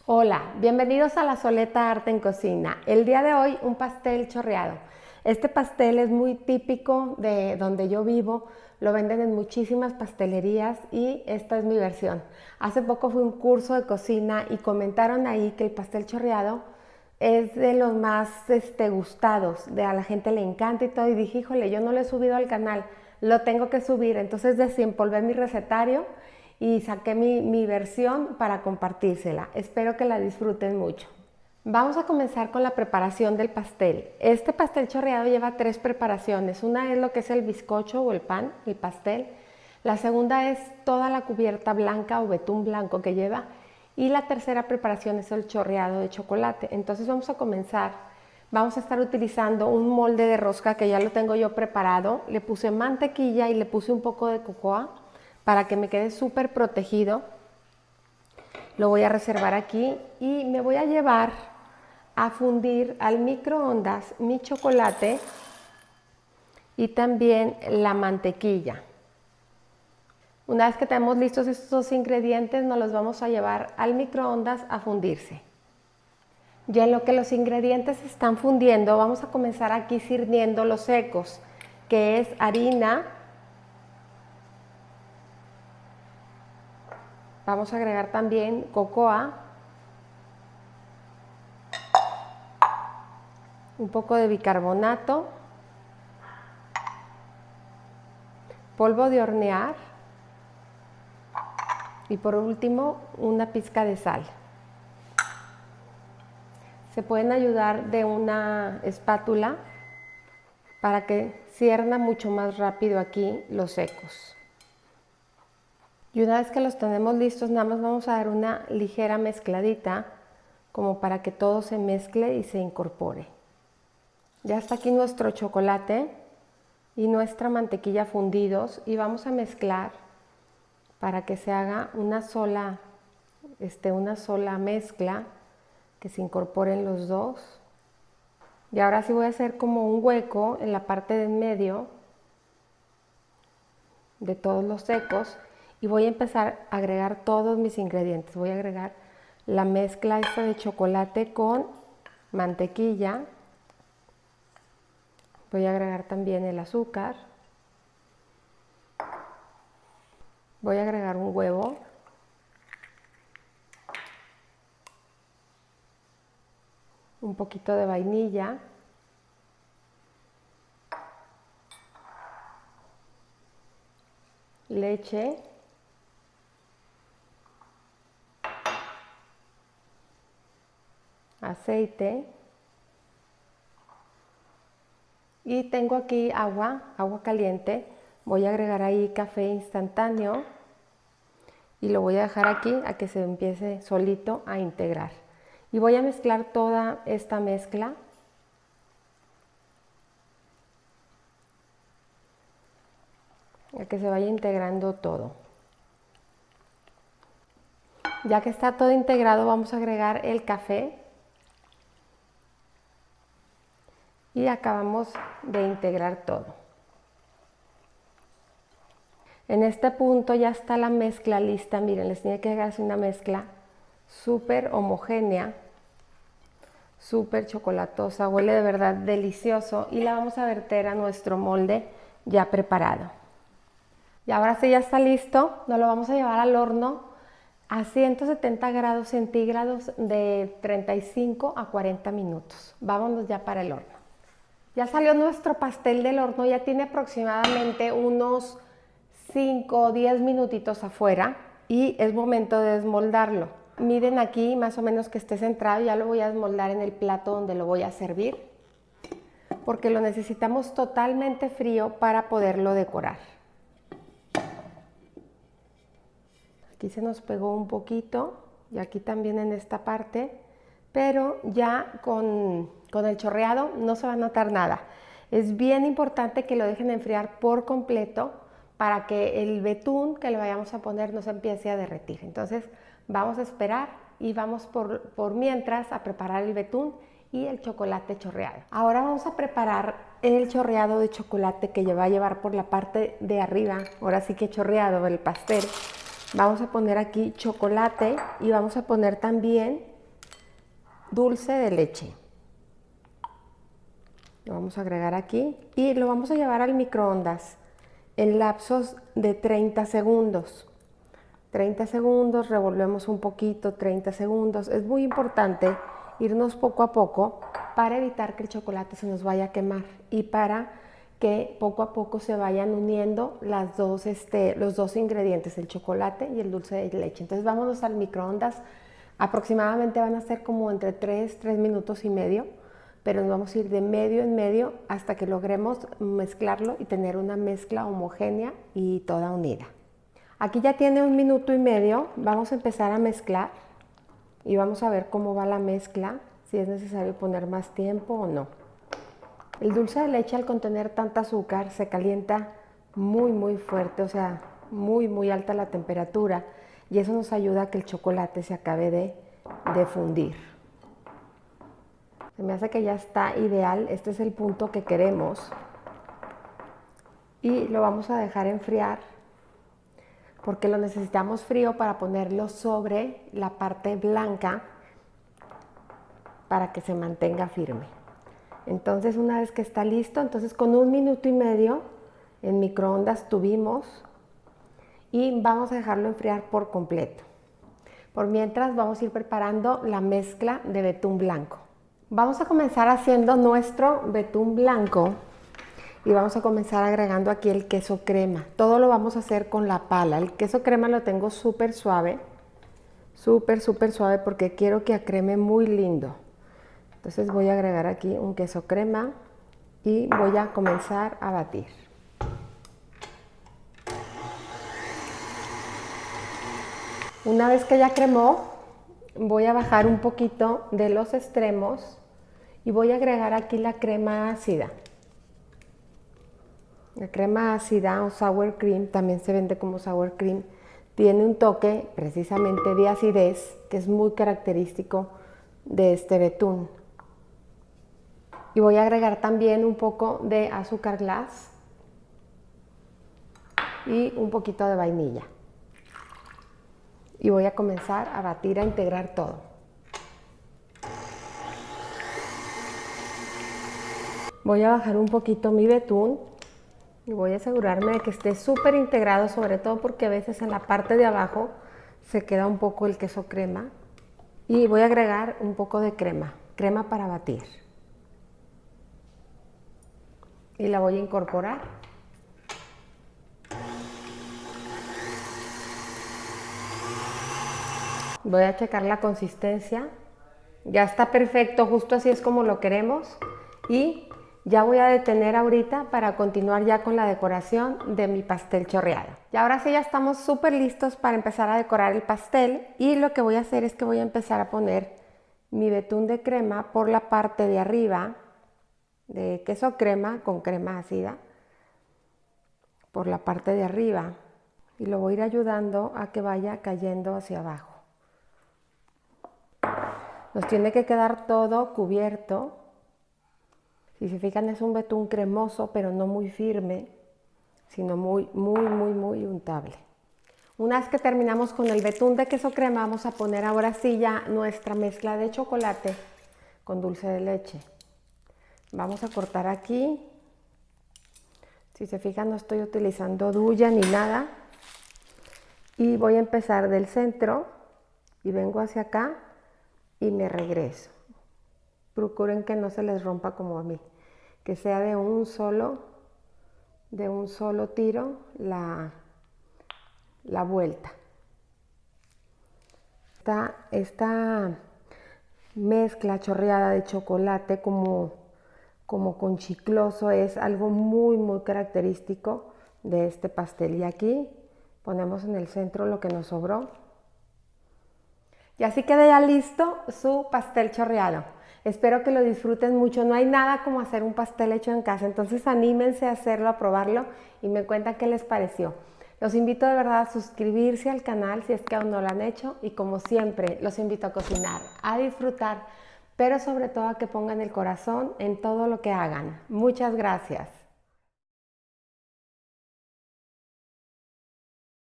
Hola, bienvenidos a La Soleta Arte en Cocina. El día de hoy un pastel chorreado. Este pastel es muy típico de donde yo vivo, lo venden en muchísimas pastelerías y esta es mi versión. Hace poco fui a un curso de cocina y comentaron ahí que el pastel chorreado es de los más gustados, a la gente le encanta y todo, y dije, híjole, yo no lo he subido al canal, lo tengo que subir. Entonces desempolvé mi recetario y saqué mi versión para compartírsela. Espero que la disfruten mucho. Vamos a comenzar con la preparación del pastel. Este pastel chorreado lleva 3 preparaciones. Una es lo que es el bizcocho o el pan, el pastel. La segunda es toda la cubierta blanca o betún blanco que lleva. Y la tercera preparación es el chorreado de chocolate. Entonces vamos a comenzar. Vamos a estar utilizando un molde de rosca que ya lo tengo yo preparado. Le puse mantequilla y le puse un poco de cocoa para que me quede súper protegido. Lo voy a reservar aquí y me voy a llevar a fundir al microondas mi chocolate y también la mantequilla. Una vez que tenemos listos estos 2 ingredientes, nos los vamos a llevar al microondas a fundirse. Ya en lo que los ingredientes están fundiendo, vamos a comenzar aquí sirviendo los secos, que es harina. Vamos a agregar también cocoa, un poco de bicarbonato, polvo de hornear y por último una pizca de sal. Se pueden ayudar de una espátula para que cierna mucho más rápido aquí los secos. Y una vez que los tenemos listos, nada más vamos a dar una ligera mezcladita como para que todo se mezcle y se incorpore. Ya está aquí nuestro chocolate y nuestra mantequilla fundidos y vamos a mezclar para que se haga una sola mezcla, que se incorporen los dos. Y ahora sí voy a hacer como un hueco en la parte de en medio de todos los secos y voy a empezar a agregar todos mis ingredientes. Voy a agregar la mezcla esta de chocolate con mantequilla. Voy a agregar también el azúcar. Voy a agregar un huevo. Un poquito de vainilla. Leche. Aceite. Y tengo aquí agua caliente. Voy a agregar ahí café instantáneo y lo voy a dejar aquí a que se empiece solito a integrar. Y voy a mezclar toda esta mezcla. A que se vaya integrando todo. Ya que está todo integrado, vamos a agregar el café. Y acabamos de integrar todo. En este punto ya está la mezcla lista. Miren, les tiene que hacer una mezcla súper homogénea, súper chocolatosa, huele de verdad delicioso y la vamos a verter a nuestro molde ya preparado. Y ahora sí ya está listo, nos lo vamos a llevar al horno a 170 grados centígrados de 35 a 40 minutos. Vámonos ya para el horno. Ya salió nuestro pastel del horno, ya tiene aproximadamente unos 5 o 10 minutitos afuera y es momento de desmoldarlo. Miren aquí más o menos que esté centrado, ya lo voy a desmoldar en el plato donde lo voy a servir, porque lo necesitamos totalmente frío para poderlo decorar. Aquí se nos pegó un poquito y aquí también en esta parte, pero ya con el chorreado no se va a notar nada. Es bien importante que lo dejen enfriar por completo para que el betún que le vayamos a poner no se empiece a derretir. Entonces vamos a esperar y vamos por mientras a preparar el betún y el chocolate chorreado. Ahora vamos a preparar el chorreado de chocolate que va a llevar por la parte de arriba, ahora sí que chorreado el pastel. Vamos a poner aquí chocolate y vamos a poner también dulce de leche. Lo vamos a agregar aquí y lo vamos a llevar al microondas en lapsos de 30 segundos. 30 segundos, revolvemos un poquito, 30 segundos. Es muy importante irnos poco a poco para evitar que el chocolate se nos vaya a quemar y para que poco a poco se vayan uniendo los dos ingredientes, el chocolate y el dulce de leche. Entonces vámonos al microondas. Aproximadamente van a ser como entre 3 minutos y medio, pero nos vamos a ir de medio en medio hasta que logremos mezclarlo y tener una mezcla homogénea y toda unida. Aquí ya tiene 1 minuto y medio, vamos a empezar a mezclar y vamos a ver cómo va la mezcla, si es necesario poner más tiempo o no. El dulce de leche, al contener tanta azúcar, se calienta muy fuerte, o sea, muy alta la temperatura, y eso nos ayuda a que el chocolate se acabe de fundir. Se me hace que ya está ideal, este es el punto que queremos y lo vamos a dejar enfriar porque lo necesitamos frío para ponerlo sobre la parte blanca para que se mantenga firme. Entonces, una vez que está listo, entonces con 1 minuto y medio en microondas tuvimos y vamos a dejarlo enfriar por completo. Por mientras vamos a ir preparando la mezcla de betún blanco. Vamos a comenzar haciendo nuestro betún blanco y vamos a comenzar agregando aquí el queso crema. Todo lo vamos a hacer con la pala. El queso crema lo tengo súper suave porque quiero que acreme muy lindo. Entonces voy a agregar aquí un queso crema y voy a comenzar a batir. Una vez que ya cremó, voy a bajar un poquito de los extremos y voy a agregar aquí la crema ácida. La crema ácida o sour cream, también se vende como sour cream, tiene un toque precisamente de acidez que es muy característico de este betún. Y voy a agregar también un poco de azúcar glass y un poquito de vainilla. Y voy a comenzar a batir, a integrar todo. Voy a bajar un poquito mi betún y voy a asegurarme de que esté súper integrado, sobre todo porque a veces en la parte de abajo se queda un poco el queso crema. Y voy a agregar un poco de crema para batir. Y la voy a incorporar. Voy a checar la consistencia. Ya está perfecto, justo así es como lo queremos. Y ya voy a detener ahorita para continuar ya con la decoración de mi pastel chorreado. Y ahora sí ya estamos súper listos para empezar a decorar el pastel. Y lo que voy a hacer es que voy a empezar a poner mi betún de crema por la parte de arriba, de queso crema con crema ácida, por la parte de arriba. Y lo voy a ir ayudando a que vaya cayendo hacia abajo. Nos tiene que quedar todo cubierto. Si se fijan, es un betún cremoso, pero no muy firme, sino muy untable. Una vez que terminamos con el betún de queso crema, vamos a poner ahora sí ya nuestra mezcla de chocolate con dulce de leche. Vamos a cortar aquí. Si se fijan, no estoy utilizando duya ni nada. Y voy a empezar del centro y vengo hacia acá y me regreso. Procuren que no se les rompa como a mí, que sea de un solo tiro la vuelta. Esta mezcla chorreada de chocolate como con chicloso es algo muy característico de este pastel. Y aquí ponemos en el centro lo que nos sobró. Y así queda ya listo su pastel chorreado. Espero que lo disfruten mucho. No hay nada como hacer un pastel hecho en casa. Entonces anímense a hacerlo, a probarlo y me cuentan qué les pareció. Los invito de verdad a suscribirse al canal si es que aún no lo han hecho. Y como siempre, los invito a cocinar, a disfrutar, pero sobre todo a que pongan el corazón en todo lo que hagan. Muchas gracias.